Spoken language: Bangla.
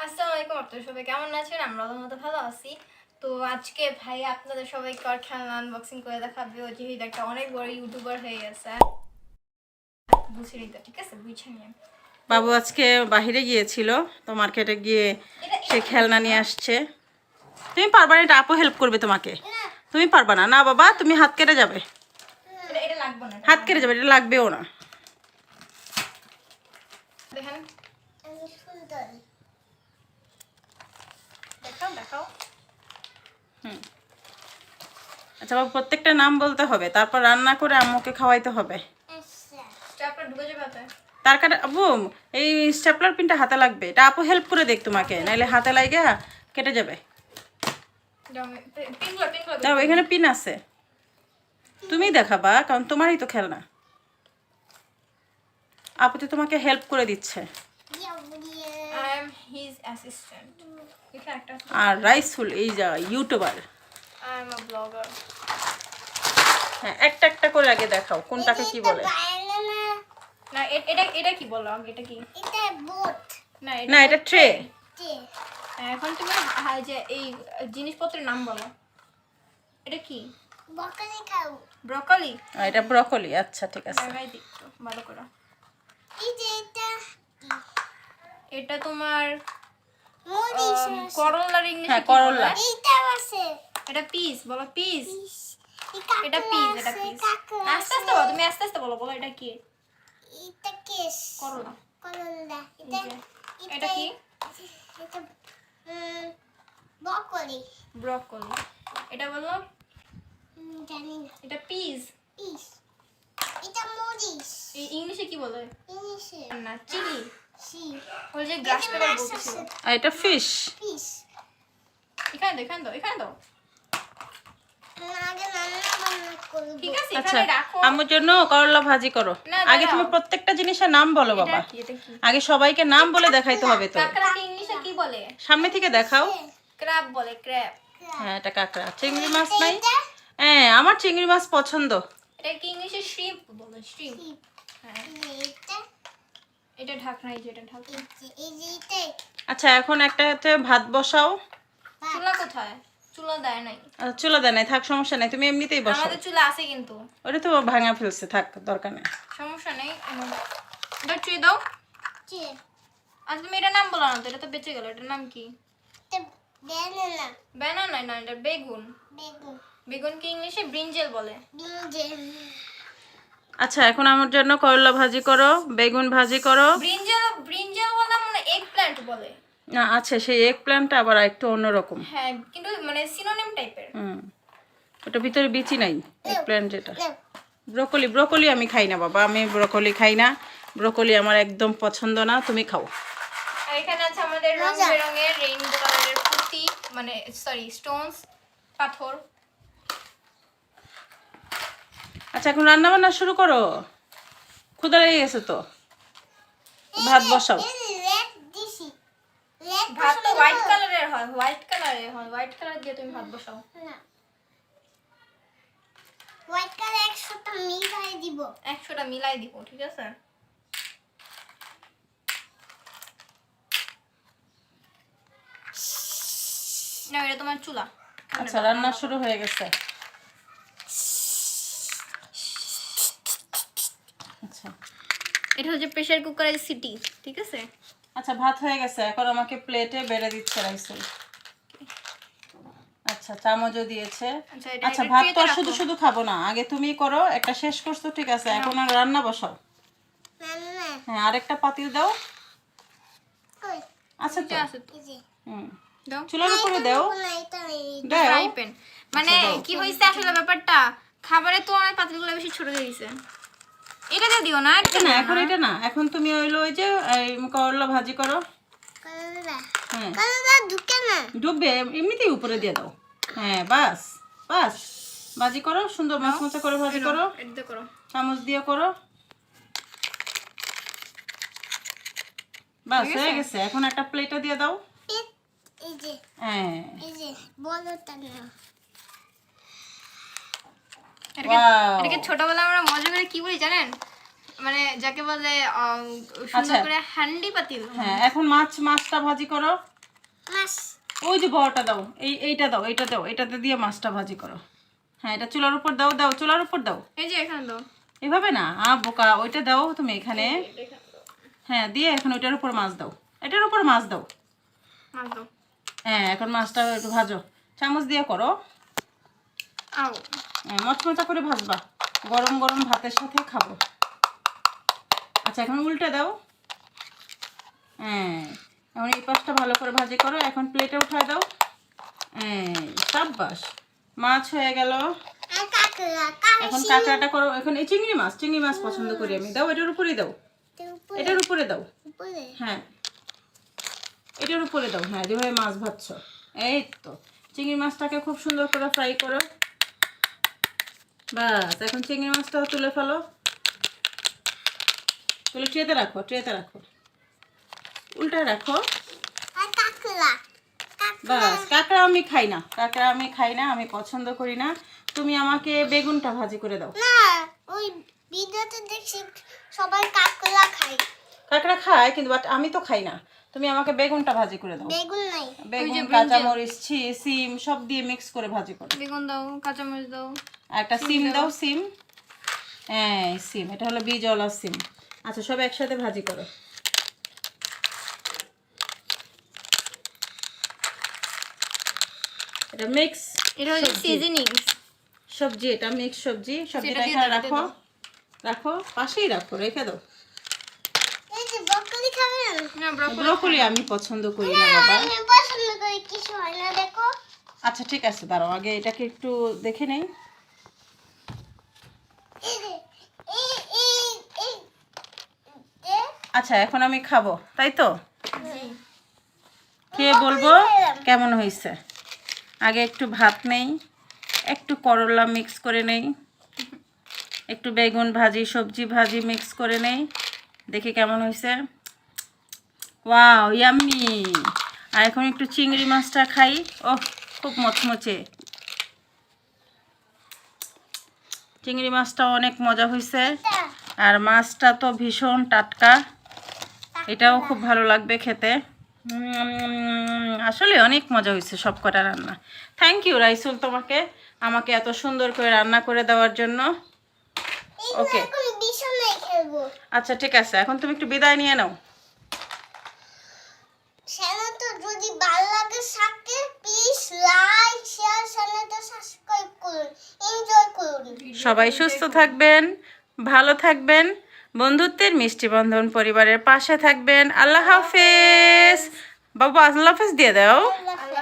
আসসালামু আলাইকুম, আপনারা সবাই কেমন আছেন? আমরা মতো ভালো আছি। তো আজকে ভাই আপনাদের সবাইকে আর খেলনা আনবক্সিং করে দেখাবে। ও যেহেতু একটা অনেক বড় ইউটিউবার হয়ে গেছে, বুঝে নিতে, ঠিক আছে? বুঝে নিয়ে বাবু আজকে বাহিরে গিয়েছিল, তো মার্কেটে গিয়ে সে খেলনা নিয়ে আসছে। তুমি পারবা না, এটা আপু হেল্প করবে তোমাকে। তুমি পারবা না, না বাবা, তুমি হাত কেটে যাবে। এটা লাগবে না, হাত কেটে যাবে, এটা লাগবেও না। দেখেন, দেখাও দেখাও। আচ্ছা বাবু, প্রত্যেকটা নাম বলতে হবে, তারপর রান্না করে আম্মুকে খাওয়াইতে হবে। স্টেপলার ঢুকে যাবে হাতে। তার কাটা আপু, এই স্টেপলার পিনটা হাতে লাগবে, এটা আপু হেল্প করে দেখ তোমাকে, নাইলে হাতে লাগা কেটে যাবে। দাও, এখানে পিন আছে, তুমি দেখাবা, কারণ তোমারই তো খেলনা। আপু তো তোমাকে হেল্প করে দিচ্ছে। I am his assistant. আর রাইসফুল এই যা YouTuber. I am a blogger. হ্যাঁ, একটা একটা করে আগে দেখাও কোনটাকে কি বলে। না, এটা কি বলো? এটা কি? এটা বোট না, এটা ট্রে। এখন তুমি যে এই জিনিসপত্রের নাম বলো। এটা কি? ব্রকলি খাও। ব্রকলি? এটা ব্রকলি। আচ্ছা ঠিক আছে। লাগাই দিচ্ছ ভালো করে। এই যে এটা তোমার মরিচ করলার ইংলিশে হ্যাঁ, কি করলা। বলে? এইটা আছে এটা পিস বলো, পিস। এটা পিস, এটা পিস। আস্তে আস্তে বলো, তুমি আস্তে আস্তে বলো। বলো এটা কি? এটা কেস করলা। করলা এটা কি? এটা ব্রকলি ব্রকলি। এটা বলো। জানি না এটা পিস। পিস এটা মরিচ এই ইংলিশে কি বলে? ইংলিশে না, চিলি। সি ওই যে গ্রাস পেপার বলতেছিল। আর এটা ফিশ। পিস এখানে দাও, এখানে দাও, এখানে দাও। আগে রান্না বান্না করব ঠিক আছে, আচ্ছা, এখানে রাখো। আম্মুর জন্য করলা ভাজি করো। না, আগে দাঁড়াও। তুমি প্রত্যেকটা জিনিসের নাম বলো বাবা। এটা কি? এটা কি? আগে সবাইকে নাম বলে দেখাইতে হবে তো। কাঁকড়াকে ইংলিশে কি বলে? সামনে থেকে দেখাও। ক্র্যাব বলে, ক্র্যাব। হ্যাঁ, এটা কাঁকড়া। চিংড়ি মাছ নাই? হ্যাঁ, আমার চিংড়ি মাছ পছন্দ। এটা কি ইংলিশে শ্রিম্প বলে? শ্রিম্প। হ্যাঁ, এটা এটা ঢাকনা, এই যে এটা ঢাকনা। এই যে এটা আচ্ছা, এখন একটা হচ্ছে ভাত বসাও। চুলা কোথায়? চুলা দেয় নাই। চুলা দেয় নাই, থাক, সমস্যা নাই, তুমি এমনিতেই বসাও। আমাদের চুলা আছে কিন্তু। ওটা তো ভাঙা ফেলছে, থাক, দরকার নেই। সমস্যা নেই। এটা চুই দাও। যে আচ্ছা, তুমি এটা নাম বলো না তো, এটা তো বেঁচে গেল। এটার নাম কি? এটা ব্যানানা ব্যানানা না, এটা বেগুন। বেগুন বেগুন কি ইংলিশে ব্রিঞ্জেল বলে? বিনজেল আচ্ছা, এখন আমার জন্য করলা ভাজি করো, বেগুন ভাজি করো। ব্রিঞ্জেল, ব্রিঞ্জেল বলে মানে এগ প্ল্যান্ট বলে। না, আচ্ছা, সেই এগ প্ল্যান্টটা আবার একটু অন্যরকম। হ্যাঁ, কিন্তু মানে সিনোনিম টাইপের। ওটা ভিতরে বিচি নাই, এগ প্ল্যান্ট যেটা। নাও ব্রোকলি, ব্রোকলি আমি খাই না বাবা, আমি ব্রোকলি খাই না। ব্রোকলি আমার একদম পছন্দ না, তুমি খাও। আর এখানে আছে আমাদের রং বেরঙের রেইনবো কালারের পুঁতি, মানে সরি স্টোনস, পাথর। আচ্ছা, এখন রান্না বান্না শুরু করো, ক্ষুধা লেগে গেছে তো। ভাত বসাও। রেড দিছি রেড ভাত তো হোয়াইট কালারের হয়, হোয়াইট কালারের হয়। হোয়াইট কালার দিয়ে তুমি ভাত বসাও। না হোয়াইট কালার 100টা মিলাই দিব 100টা মিলাই দিব, ঠিক আছে? না, এটা তোমার চুলা। আচ্ছা, রান্না শুরু হয়ে গেছে। আচ্ছা এটা হচ্ছে প্রেসার কুকারের সিটি, ঠিক আছে? আচ্ছা, ভাত হয়ে গেছে, এখন আমাকে প্লেটে বেড়ে দিচ্ছে রাইসুল। আচ্ছা, চামচও দিয়েছে। আচ্ছা, ভাত তো আর শুধু শুধু খাবো না, আগে তুমি করো, একটা শেষ করছো, ঠিক আছে? এখন আর রান্না বসাও। নানা হ্যাঁ, আরেকটা পাতিল দাও। কই আচ্ছা তো, এই যে দাও। চুলার উপরে দাও। না এটা দাও। ফ্রাই প্যান মানে কি হইছে আসলে ব্যাপারটা, খাবারের তুলনায় পাতিলগুলো বেশি ছোট হয়ে গেছে। এটা দিয়ে দিও না, এটা না, এখন এটা না, এখন তুমি হইলো ওই যে এই করলা ভাজি করো। কালার হ্যাঁ, কালার ঢুকে না ডুববে, এমনিতেই উপরে দিয়ে দাও। হ্যাঁ, বাস বাস, ভাজি করো, সুন্দর মচমচে করে ভাজি করো, এটা দিয়ে করো। চামচ দিয়ে করো। বাস হয়ে গেছে, এখন একটা প্লেটে দিয়ে দাও। এই যে হ্যাঁ, এই যে বলটা না এটাকে ছোটবেলায় আমরা মজা করে কি বলি জানেন? মানে যাকে বলে সুন্দর করে হান্ডি পাতিল। হ্যাঁ, এখন মাছটা ভাজি করো। মাছ ওই যে বড়টা দাও, এইটা দাও, এইটা দাও, এটাতে দিয়ে মাছটা ভাজি করো। হ্যাঁ, এটা চুলার উপর দাও, দাও চুলার উপর দাও। এই যে এখানে দাও। এভাবে না, বোকা, ওইটা দাও তুমি এখানে। হ্যাঁ, দিয়ে এখন ওইটার উপর মাছ দাও, এটার উপর মাছ দাও। মাছ দাও। হ্যাঁ, এখন মাছটা একটু ভাজো, চামচ দিয়ে করো। আও হ্যাঁ, মচমচা করে ভাজবা, গরম গরম ভাতের সাথে খাবো। আচ্ছা, এখন উল্টে দাও। হ্যাঁ, এখন এই পাশটা ভালো করে ভাজি করো, এখন প্লেটে উঠায় দাও। সাব্বাস, মাছ হয়ে গেল। আর কাঁকড়া এখন কাঁকড়াটা করো, এখন এই চিংড়ি মাছ পছন্দ করি আমি। দাও, এটার উপরেই দাও, এটার উপরে দাও। উপরে হ্যাঁ, এটার উপরে দাও। হ্যাঁ, যেভাবে মাছ ভাজছো, এই তো চিংড়ি মাছটাকে খুব সুন্দর করে ফ্রাই করো। বাস, এখন চিংড়ি মাছটাও তুলে ফেলো, তুলে ট্রেতে রাখো, ট্রেতে রাখো, উল্টায় রাখো। আর কাঁকড়া বাস, কাঁকড়া আমি খাই না, কাঁকড়া আমি খাই না, আমি পছন্দ করি না। তুমি আমাকে বেগুনটা ভাজি করে দাও। না, ওই ভিডিওতে দেখছি সবাই কাঁকড়া খায়। কাঁকড়া খায় কিন্তু, বাট আমি তো খাই না। তুমি আমাকে বেগুনটা ভাজি করে দাও। বেগুন নাই। বেগুন, কাঁচামরিচ, সিম সব দিয়ে মিক্স করে ভাজি করো। বেগুন দাও, কাঁচামরিচ দাও, আর একটা সিম দাও, সিম। হ্যাঁ, সিম, এটা হলো বীজওয়ালা সিম। আচ্ছা, সব একসাথে ভাজি করো। এটা মিক্স, এটা হচ্ছে সিজনিং সবজি, এটা মিক্স সবজি। সবজিটা দিয়ে এখানে দাও, রাখো, রাখো, পাশেই রাখো, রেখে দাও। এই যে ব্রকলি খাবেন? না ব্রকলি ব্রোকলি আমি পছন্দ করি না বাবা। আমি পছন্দ করি, কিছু হয় না দেখো। আচ্ছা, ঠিক আছে, দাঁড়াও, আগে এটাকে একটু দেখে নেই। এই যে এই এই এই যে আচ্ছা, এখন আমি খাবো, তাই তো? খেয়ে বলবো কেমন হয়েছে। আগে একটু ভাত নেই, একটু করলা মিক্স করে নেই, একটু বেগুন ভাজি, সবজি ভাজি মিক্স করে নেই, দেখি কেমন হয়েছে। Wow, yummy. আর এখন একটু চিংড়ি মাছটা খাই। ওহ, খুব মচমচে, চিংড়ি মাছটা অনেক মজা হয়েছে। আর মাছটা তো ভীষণ টাটকা, এটাও খুব ভালো লাগবে খেতে। আসলে অনেক মজা হয়েছে সব কটা রান্না। থ্যাংক ইউ রাইসুল, তোমাকে আমাকে এত সুন্দর করে রান্না করে দেওয়ার জন্য। ওকে, এখন বিছানায় খেলবো। আচ্ছা ঠিক আছে, এখন তুমি একটু বিদায় নিয়ে নাও। চ্যানেলটা যদি ভালো লাগে থাকে প্লিজ লাইক শেয়ার, চ্যানেলটা সাবস্ক্রাইব করুন, এনজয় করুন। সবাই সুস্থ থাকবেন, ভালো থাকবেন, বন্ধুত্বের মিষ্টি বন্ধন পরিবারের পাশে থাকবেন। আল্লাহ হাফেজ। বাবু আল্লাহ হাফেজ দিয়ে দাও। আল্লাহ হাফেজ।